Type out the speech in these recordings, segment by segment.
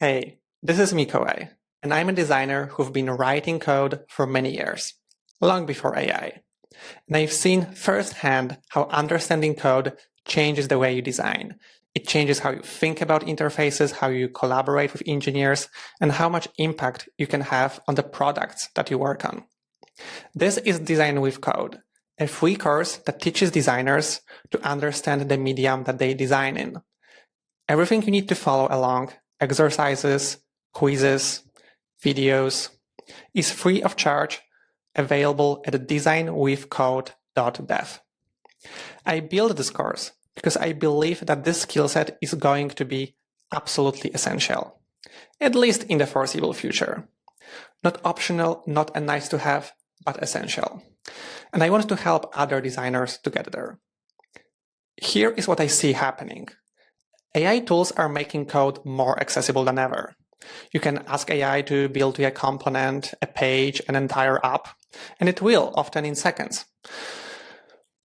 Hey, this is Mikołaj, and I'm a designer who've been writing code for many years, long before AI. And I've seen firsthand how understanding code changes the way you design. It changes how you think about interfaces, how you collaborate with engineers, and how much impact you can have on the products that you work on. This is Design with Code, a free course that teaches designers to understand the medium that they design in. Everything you need to follow along, exercises, quizzes, videos, is free of charge, available at designwithcode.dev. I built this course because I believe that this skill set is going to be absolutely essential, at least in the foreseeable future. Not optional, not a nice to have, but essential. And I want to help other designers to get there. Here is what I see happening. AI tools are making code more accessible than ever. You can ask AI to build you a component, a page, an entire app, and it will, often in seconds.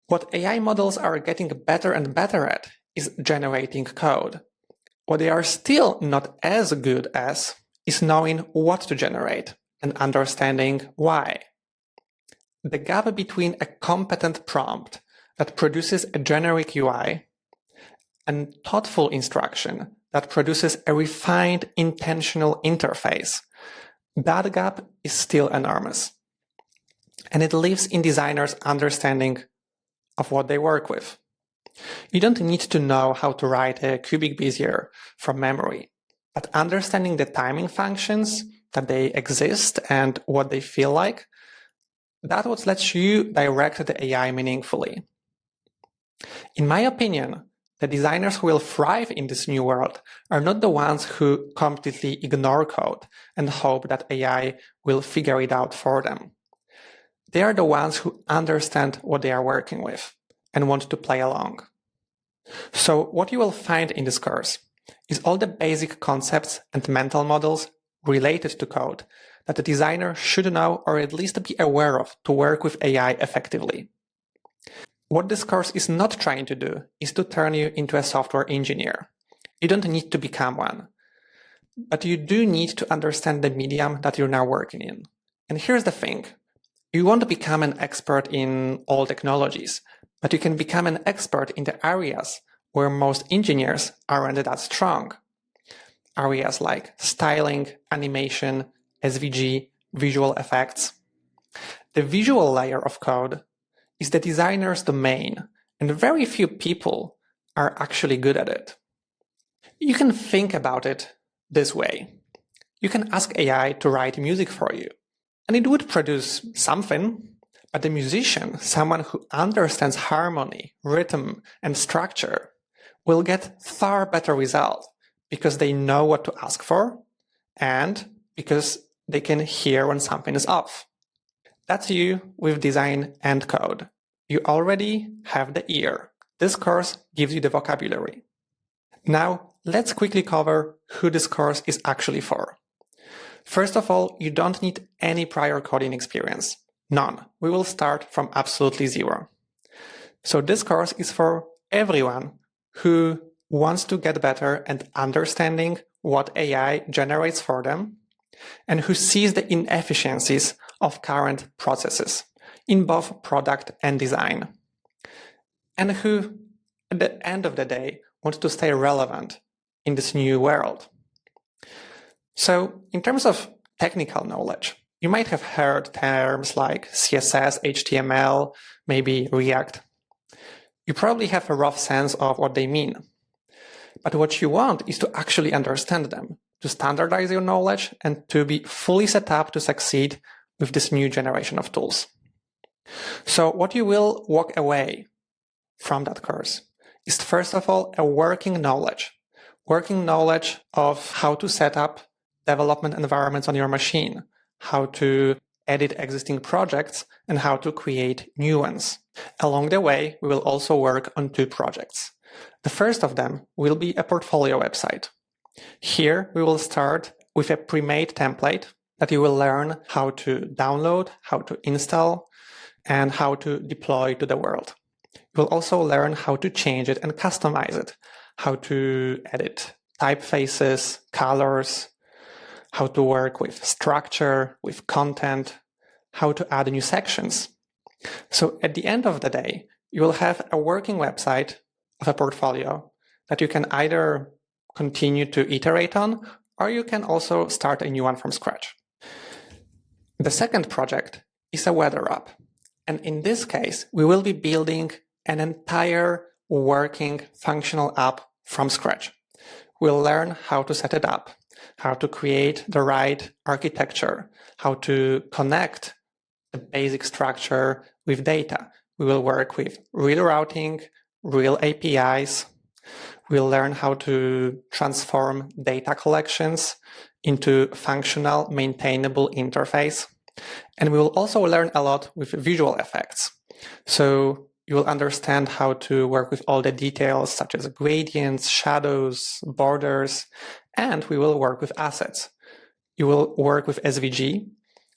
What AI models are getting better and better at is generating code. What they are still not as good as is knowing what to generate and understanding why. The gap between a competent prompt that produces a generic UI and thoughtful instruction that produces a refined, intentional interface, that gap is still enormous. And it lives in designers' understanding of what they work with. You don't need to know how to write a cubic Bezier from memory, but understanding the timing functions, that they exist and what they feel like, that's what lets you direct the AI meaningfully. In my opinion, the designers who will thrive in this new world are not the ones who completely ignore code and hope that AI will figure it out for them. They are the ones who understand what they are working with and want to play along. So what you will find in this course is all the basic concepts and mental models related to code that the designer should know or at least be aware of to work with AI effectively. What this course is not trying to do is to turn you into a software engineer. You don't need to become one. But you do need to understand the medium that you're now working in. And here's the thing. You won't become an expert in all technologies, but you can become an expert in the areas where most engineers aren't that strong. Areas like styling, animation, SVG, visual effects. The visual layer of code is the designer's domain, and very few people are actually good at it. You can think about it this way. You can ask AI to write music for you, and it would produce something, but the musician, someone who understands harmony, rhythm, and structure, will get far better result because they know what to ask for and because they can hear when something is off. That's you with design and code. You already have the ear. This course gives you the vocabulary. Now, let's quickly cover who this course is actually for. First of all, you don't need any prior coding experience. None. We will start from absolutely zero. So this course is for everyone who wants to get better at understanding what AI generates for them and who sees the inefficiencies of current processes in both product and design, and who, at the end of the day, want to stay relevant in this new world. So, in terms of technical knowledge, you might have heard terms like CSS, HTML, maybe React. You probably have a rough sense of what they mean. But what you want is to actually understand them, to standardize your knowledge, and to be fully set up to succeed with this new generation of tools. So what you will walk away from that course is, first of all, a working knowledge of how to set up development environments on your machine, how to edit existing projects, and how to create new ones. Along the way, we will also work on 2 projects. The first of them will be a portfolio website. Here, we will start with a pre-made template that you will learn how to download, how to install, and how to deploy to the world. You will also learn how to change it and customize it, how to edit typefaces, colors, how to work with structure, with content, how to add new sections. So at the end of the day, you will have a working website of a portfolio that you can either continue to iterate on, or you can also start a new one from scratch. The second project is a weather app. And in this case, we will be building an entire working functional app from scratch. We'll learn how to set it up, how to create the right architecture, how to connect the basic structure with data. We will work with real routing, real APIs. We'll learn how to transform data collections into functional, maintainable interface. And we will also learn a lot with visual effects. So you will understand how to work with all the details such as gradients, shadows, borders, and we will work with assets. You will work with SVG,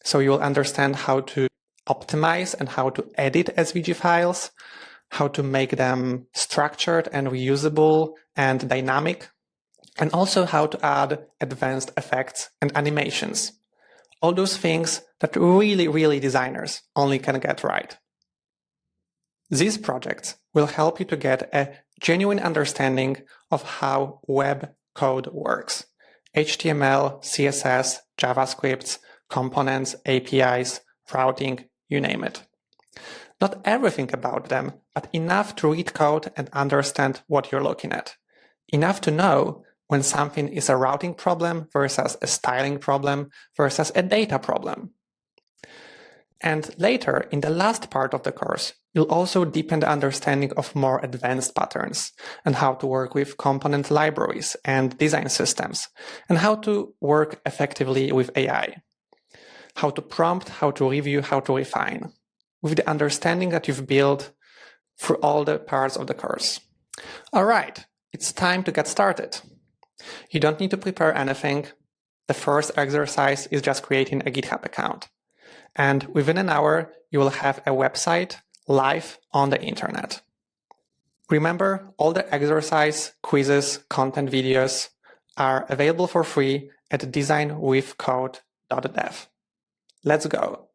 so you will understand how to optimize and how to edit SVG files, how to make them structured and reusable and dynamic, and also how to add advanced effects and animations. All those things that really designers only can get right. These projects will help you to get a genuine understanding of how web code works. HTML, CSS, JavaScript, components, APIs, routing, you name it. Not everything about them, but enough to read code and understand what you're looking at. Enough to know when something is a routing problem versus a styling problem versus a data problem. And later, in the last part of the course, you'll also deepen the understanding of more advanced patterns and how to work with component libraries and design systems, and how to work effectively with AI. How to prompt, how to review, how to refine, with the understanding that you've built through all the parts of the course. All right, it's time to get started. You don't need to prepare anything. The first exercise is just creating a GitHub account. And within an hour, you will have a website live on the internet. Remember, all the exercise, quizzes, content videos are available for free at designwithcode.dev. Let's go.